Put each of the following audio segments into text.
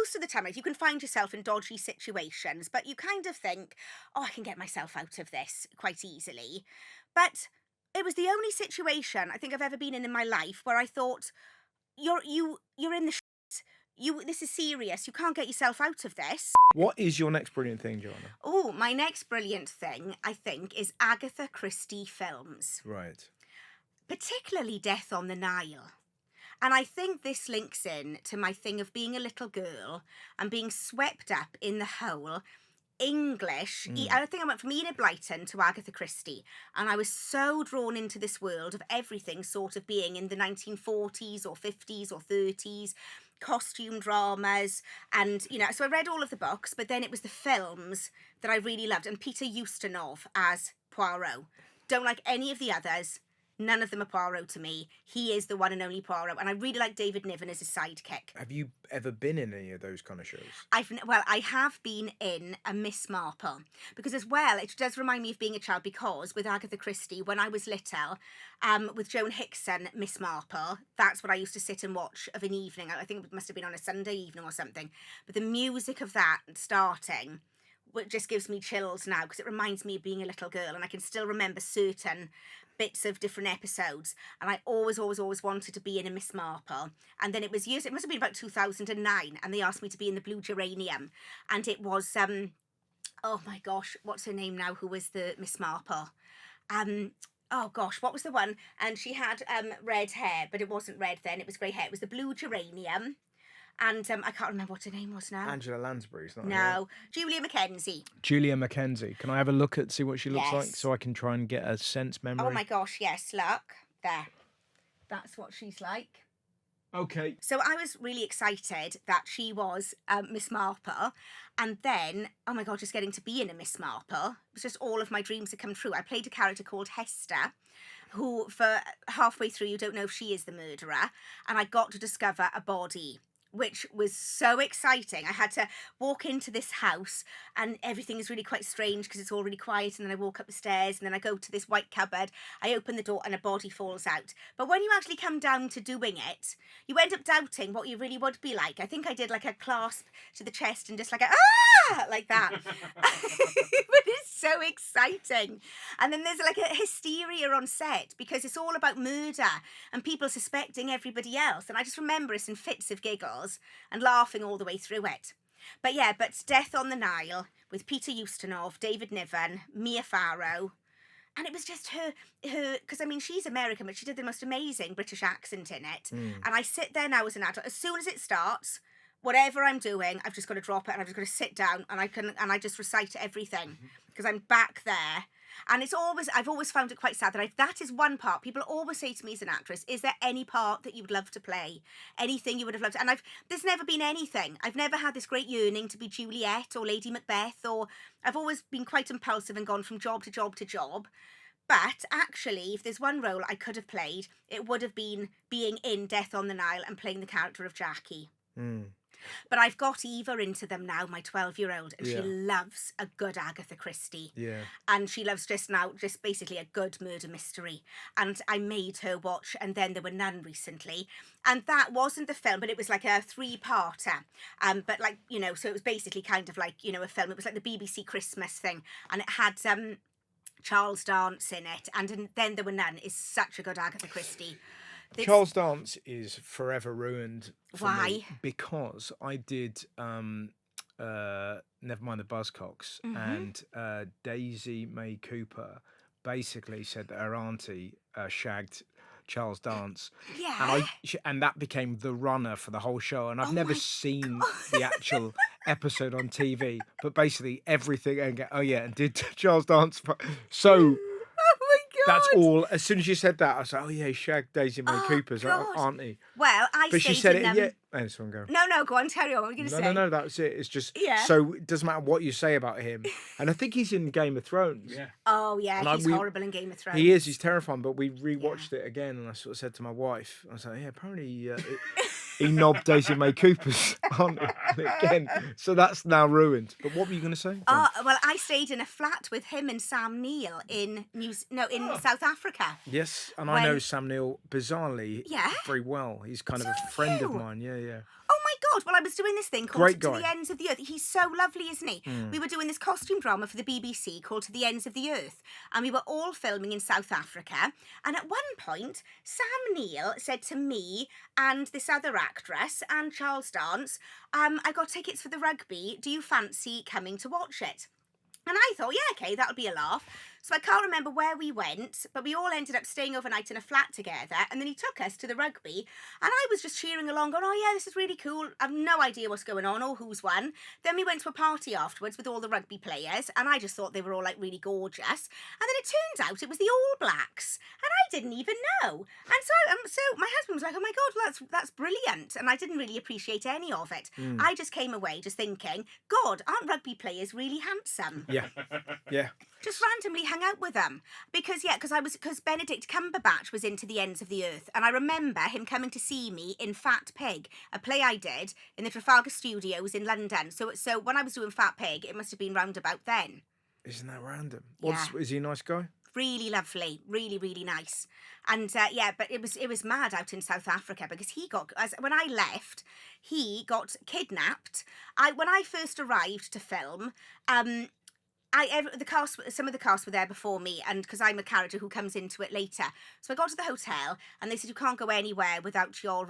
most of the time, like, you can find yourself in dodgy situations, but you kind of think, oh, I can get myself out of this quite easily. But it was the only situation I think I've ever been in my life where I thought, you're in the shit. This is serious. You can't get yourself out of this. What is your next brilliant thing, Joanna? Oh, my next brilliant thing, I think, is Agatha Christie films, Right. particularly Death on the Nile. And I think this links in to my thing of being a little girl and being swept up in the whole English. I think I went from Enid Blyton to Agatha Christie, and I was so drawn into this world of everything sort of being in the 1940s or 50s or 30s, costume dramas, and, you know, so I read all of the books, but then it was the films that I really loved, and Peter Ustinov as Poirot. Don't like any of the others. None of them are Poirot to me. He is the one and only Poirot, and I really like David Niven as his sidekick. Have you ever been in any of those kind of shows? I have been in a Miss Marple, because as well, it does remind me of being a child, because with Agatha Christie, when I was little, with Joan Hickson, Miss Marple, that's what I used to sit and watch of an evening. I think it must have been on a Sunday evening or something. But the music of that starting, it just gives me chills now, because it reminds me of being a little girl, and I can still remember certain bits of different episodes, and I always wanted to be in a Miss Marple. And then it must have been about 2009, and they asked me to be in the Blue Geranium, and it was oh my gosh, what's her name now, who was the Miss Marple? Oh gosh, what was the one? And she had red hair, but it wasn't red then, it was grey hair. It was the Blue Geranium. And I can't remember what her name was now. Angela Lansbury's not No, Julia Mackenzie. Julia Mackenzie. Can I have a look at see what she looks Yes. like so I can try and get a sense memory? Oh my gosh, yes, look. There. That's what she's like. Okay. So I was really excited that she was Miss Marple. And then, oh my God, just getting to be in a Miss Marple. It was just all of my dreams had come true. I played a character called Hester, who for halfway through, you don't know if she is the murderer. And I got to discover a body, which was so exciting. I had to walk into this house, and everything is really quite strange because it's all really quiet, and then I walk up the stairs, and then I go to this white cupboard, I open the door, and a body falls out. But when you actually come down to doing it, you end up doubting what you really would be like. I think I did like a clasp to the chest and just like like that. But it's so exciting. And then there's like a hysteria on set because it's all about murder and people suspecting everybody else. And I just remember us in fits of giggles and laughing all the way through it. But yeah, but Death on the Nile with Peter Ustinov, David Niven, Mia Farrow. And it was just her, because I mean, she's American, but she did the most amazing British accent in it. And I sit there now as an adult, as soon as it starts, whatever I'm doing, I've just got to drop it and I've just got to sit down and I just recite everything because I'm back there. And I've always found it quite sad that is one part. People always say to me as an actress, is there any part that you would love to play? Anything you would have loved? And there's never been anything. I've never had this great yearning to be Juliet or Lady Macbeth, or I've always been quite impulsive and gone from job to job to job. But actually, if there's one role I could have played, it would have been being in Death on the Nile and playing the character of Jackie. But I've got Eva into them now, my 12-year-old, and she loves a good Agatha Christie. Yeah. And she loves just basically a good murder mystery. And I made her watch And Then There Were None recently. And that wasn't the film, but it was like a 3-parter. But like, you know, so it was basically kind of like, you know, a film. It was like the BBC Christmas thing. And it had Charles Dance in it. And Then There Were None is such a good Agatha Christie. Charles Dance is forever ruined for Why? me because I did Never Mind the Buzzcocks, and Daisy May Cooper basically said that her auntie shagged Charles Dance. Yeah. And that became the runner for the whole show. And I've never seen the actual episode on TV, but basically everything. And did Charles Dance? So. That's all. As soon as you said that, I was like, "Oh yeah, he shagged Daisy May Cooper's auntie." Well, but she said it. Go. No, go on, carry on. What were you going to say? No, that's it. It's just so it doesn't matter what you say about him. And I think he's in Game of Thrones. Yeah. Oh yeah, he's horrible in Game of Thrones. He is. He's terrifying. But we rewatched it again, and I sort of said to my wife, I was like, "Yeah, apparently." He knobbed Daisy May Cooper's auntie again, so that's now ruined. But what were you going to say? Well, I stayed in a flat with him and Sam Neill in South Africa. Yes, and I know Sam Neill bizarrely very well. He's kind of a friend of mine. Yeah. Oh my God. Well, I was doing this thing called Great To guy. the Ends of the Earth. He's so lovely, isn't he? We were doing this costume drama for the BBC called To the Ends of the Earth. And we were all filming in South Africa. And at one point, Sam Neill said to me and this other actress and Charles Dance, I got tickets for the rugby. Do you fancy coming to watch it? And I thought, yeah, okay, that'll be a laugh. So I can't remember where we went, but we all ended up staying overnight in a flat together. And then he took us to the rugby. And I was just cheering along, going, oh, yeah, this is really cool. I've no idea what's going on or who's won. Then we went to a party afterwards with all the rugby players. And I just thought they were all, like, really gorgeous. And then it turns out it was the All Blacks. And I didn't even know. And so my husband was like, oh, my God, that's brilliant. And I didn't really appreciate any of it. I just came away just thinking, God, aren't rugby players really handsome? Yeah. Just randomly hang out with them because Benedict Cumberbatch was into the Ends of the Earth, and I remember him coming to see me in Fat Pig, a play I did in the Trafalgar Studios in London. So when I was doing Fat Pig, it must have been round about then. Isn't that random? Yeah. Is he a nice guy? Really lovely, really, really nice. And but it was mad out in South Africa because when I left, he got kidnapped. When I first arrived to film, some of the cast were there before me, and because I'm a character who comes into it later. So I got to the hotel and they said, you can't go anywhere without your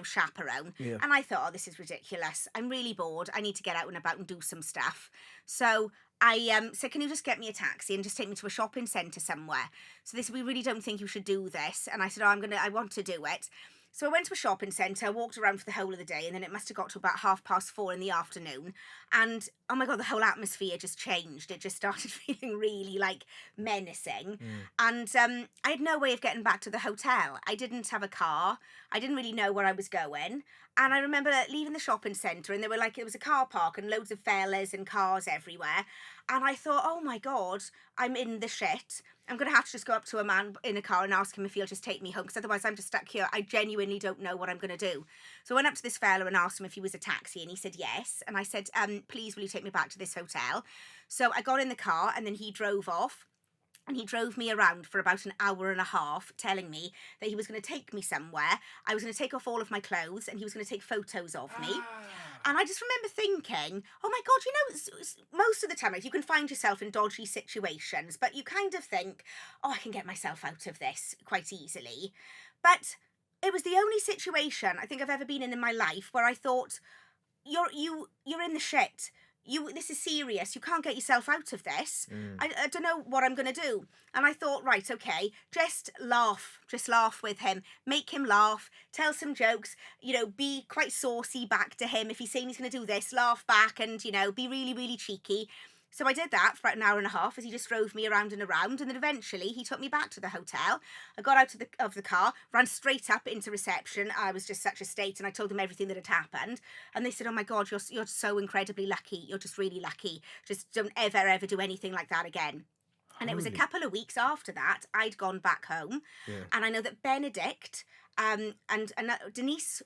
chaperone. Yeah. And I thought, oh, this is ridiculous. I'm really bored. I need to get out and about and do some stuff. So I said, can you just get me a taxi and just take me to a shopping centre somewhere? So they said, we really don't think you should do this. And I said, I want to do it. So I went to a shopping centre, walked around for the whole of the day, and then it must have got to about 4:30 in the afternoon. And, oh my God, the whole atmosphere just changed. It just started feeling really, like, menacing. And I had no way of getting back to the hotel. I didn't have a car. I didn't really know where I was going. And I remember leaving the shopping centre, and there was a car park and loads of fellas and cars everywhere. And I thought, oh my God, I'm in the shit. I'm going to have to just go up to a man in a car and ask him if he'll just take me home, because otherwise I'm just stuck here. I genuinely don't know what I'm going to do. So I went up to this fella and asked him if he was a taxi, and he said yes. And I said, please, will you take me back to this hotel? So I got in the car and then he drove off. And he drove me around for about an hour and a half, telling me that he was going to take me somewhere. I was going to take off all of my clothes and he was going to take photos of me. And I just remember thinking, oh my God, most of the time, like, you can find yourself in dodgy situations, but you kind of think, oh, I can get myself out of this quite easily. But it was the only situation I think I've ever been in my life where I thought, you're in the shit. This is serious. You can't get yourself out of this. I don't know what I'm going to do. And I thought, right, okay, just laugh with him, make him laugh, tell some jokes, be quite saucy back to him. If he's saying he's going to do this, laugh back and, be really, really cheeky. So I did that for about an hour and a half as he just drove me around and around, and then eventually he took me back to the hotel. I got out of the car, ran straight up into reception. I was just such a state, and I told them everything that had happened. And they said, oh my God, you're so incredibly lucky. You're just really lucky. Just don't ever do anything like that again. And it was a couple of weeks after that, I'd gone back home. Yeah. And I know that Benedict and Denise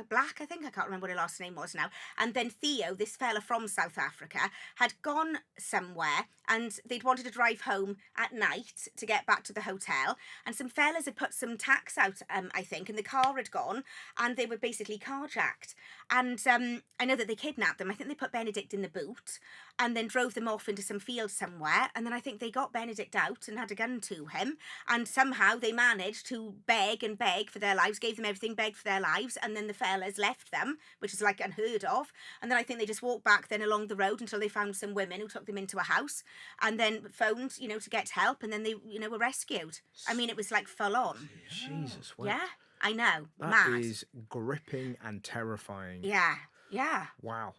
Black, I think, I can't remember what her last name was now, and then Theo, this fella from South Africa, had gone somewhere and they'd wanted to drive home at night to get back to the hotel, and some fellas had put some tax out, I think, and the car had gone and they were basically carjacked. And I know that they kidnapped them. I think they put Benedict in the boot and then drove them off into some field somewhere, and then I think they got Benedict out and had a gun to him, and somehow they managed to beg for their lives, gave them everything, begged for their lives, and then the fellas left them, which is like unheard of. And then I think they just walked back then along the road until they found some women who took them into a house and then phoned, to get help, and then they, were rescued. I mean, it was like full on. Jesus, wow. Yeah, I know. That mad. is gripping and terrifying. Yeah. Yeah. Wow.